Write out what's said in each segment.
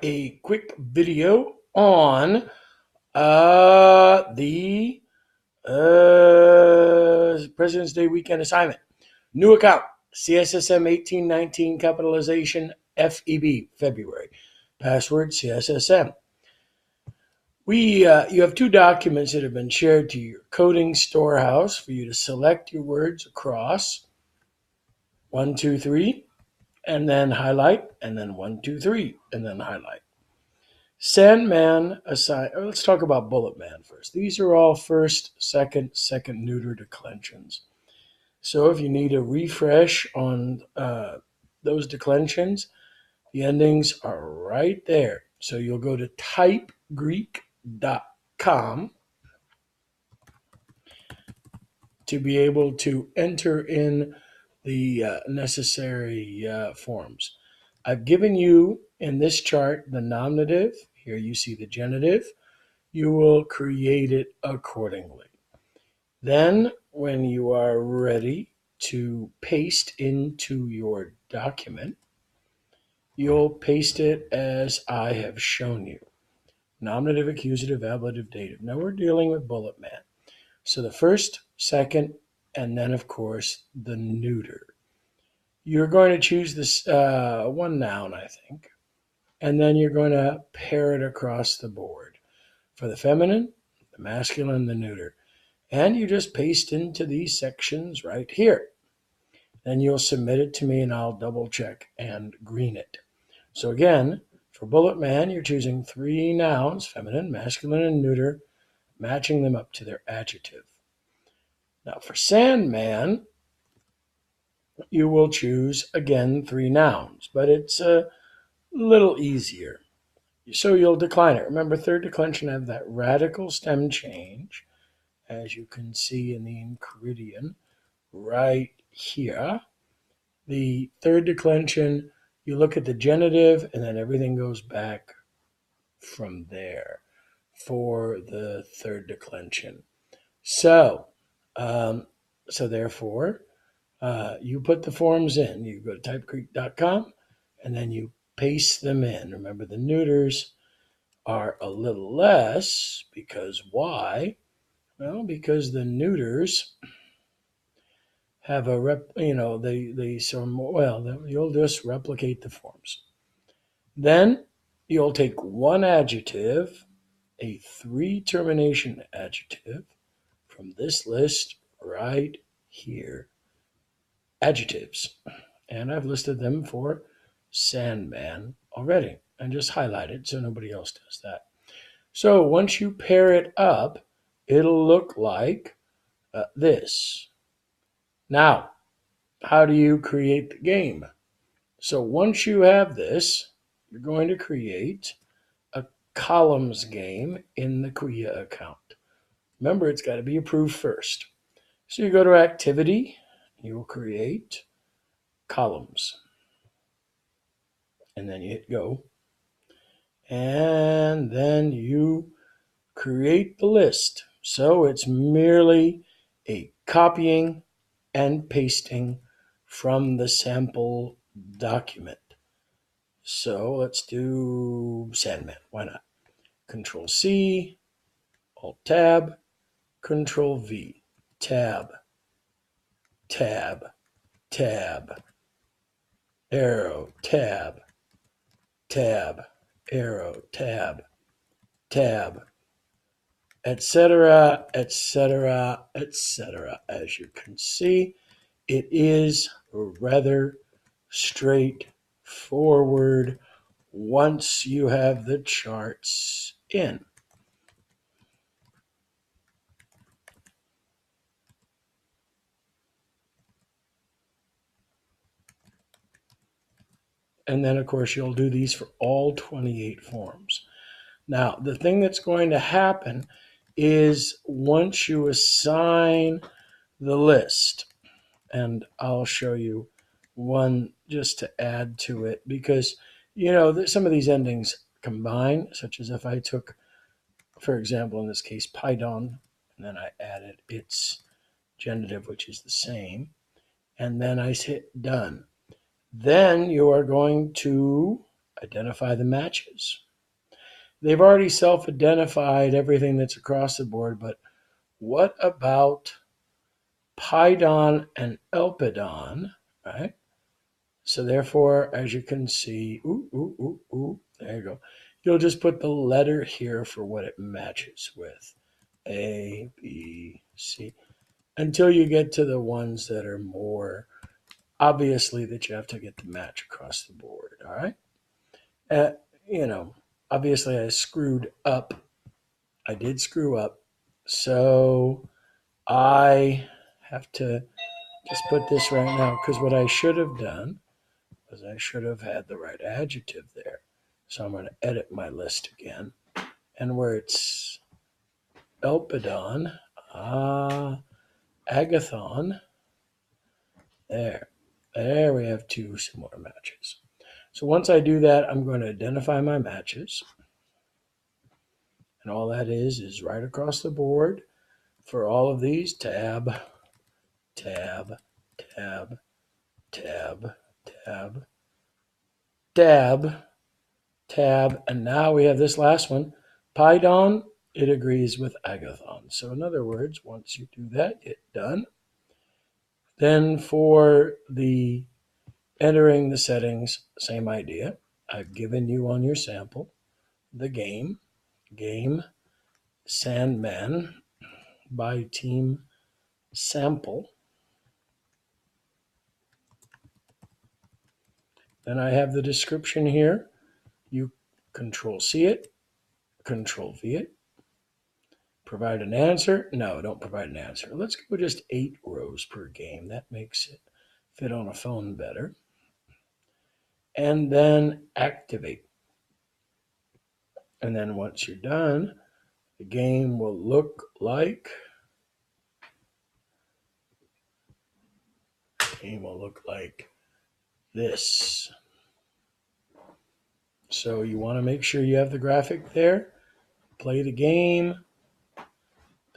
a quick video on the President's Day weekend assignment. New account, CSSM 1819 capitalization FEB, February. Password CSSM. You have two documents that have been shared to your coding storehouse for you to select your words across 1, 2, 3, and then highlight, and then 1, 2, 3, and then highlight. Sandman aside, let's talk about Bullet Man first. These are all first, second neuter declensions. So if you need a refresh on those declensions, the endings are right there. So you'll go to typegreek.com to be able to enter in the necessary forms. I've given you in this chart the nominative. Here you see the genitive. You will create it accordingly. Then, when you are ready to paste into your document, you'll paste it as I have shown you. Nominative, accusative, ablative, dative. Now we're dealing with Bullet Man. So the first, second, and then, of course, the neuter. You're going to choose this one noun, I think, and then you're going to pair it across the board. For the feminine, the masculine, the neuter. And you just paste into these sections right here. Then you'll submit it to me and I'll double check and green it. So again, for Bullet Man, you're choosing 3 nouns, feminine, masculine, and neuter, matching them up to their adjective. Now for Sandman, you will choose, again, 3 nouns, but it's a little easier. So you'll decline it. Remember, third declension have that radical stem change, as you can see in the enchiridion right here. The third declension, you look at the genitive, and then everything goes back from there for the third declension. So therefore, you put the forms in. You go to typegreek.com, and then you paste them in. Remember, the neuters are a little less because why? Well, because the neuters have a you'll just replicate the forms. Then you'll take one adjective, a 3 termination adjective from this list right here. Adjectives. And I've listed them for Sandman already and just highlighted so nobody else does that. So once you pair it up, it'll look like this. Now, how do you create the game? So once you have this, you're going to create a columns game in the Kuya account. Remember, it's got to be approved first. So you go to activity, you will create columns. And then you hit go. And then you create the list. So it's merely a copying and pasting from the sample document. So let's do Sandman. Why not? Control C, Alt Tab, Control V, Tab, Tab, Tab, Arrow, Tab, Tab, Arrow, Tab, Tab, etc., etc., etc. As you can see, it is rather straightforward once you have the charts in. And then, of course, you'll do these for all 28 forms. Now, the thing that's going to happen is once you assign the list, and I'll show you one just to add to it because, some of these endings combine, such as if I took, for example, in this case, Python, and then I added its genitive, which is the same, and then I hit done. Then you are going to identify the matches. They've already self-identified everything that's across the board, but what about Pidon and Elpidon, right? So therefore, as you can see, there you go. You'll just put the letter here for what it matches with. A, B, C, until you get to the ones that are more obviously that you have to get the match across the board, all right? Uh, you know, obviously I screwed up. I did screw up. So I have to just put this right now because what I should have done was I should have had the right adjective there. So I'm going to edit my list again. And where it's Elpidon, Agathon, there we have two similar matches. So once I do that, I'm going to identify my matches. And all that is right across the board for all of these, tab, tab, tab, tab, tab, tab, tab, and now we have this last one, Pidon, it agrees with Agathon. So in other words, once you do that, get done. Then for the entering the settings, same idea. I've given you on your sample the game Sandman by Team Sample. Then I have the description here. You Control C it, Control V it. Provide an answer. No, don't provide an answer. Let's go just 8 rows per game. That makes it fit on a phone better. And then activate. And then once you're done, the game will look like this. So you want to make sure you have the graphic there. Play the game.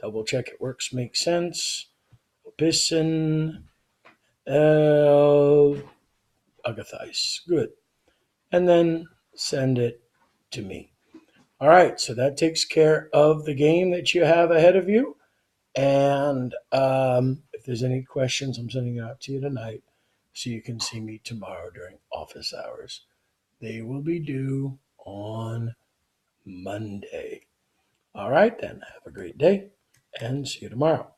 Double check it works, makes sense. Pisson, Agathis. Good. And then send it to me. All right, so that takes care of the game that you have ahead of you. And if there's any questions, I'm sending it out to you tonight so you can see me tomorrow during office hours. They will be due on Monday. All right, then. Have a great day and see you tomorrow.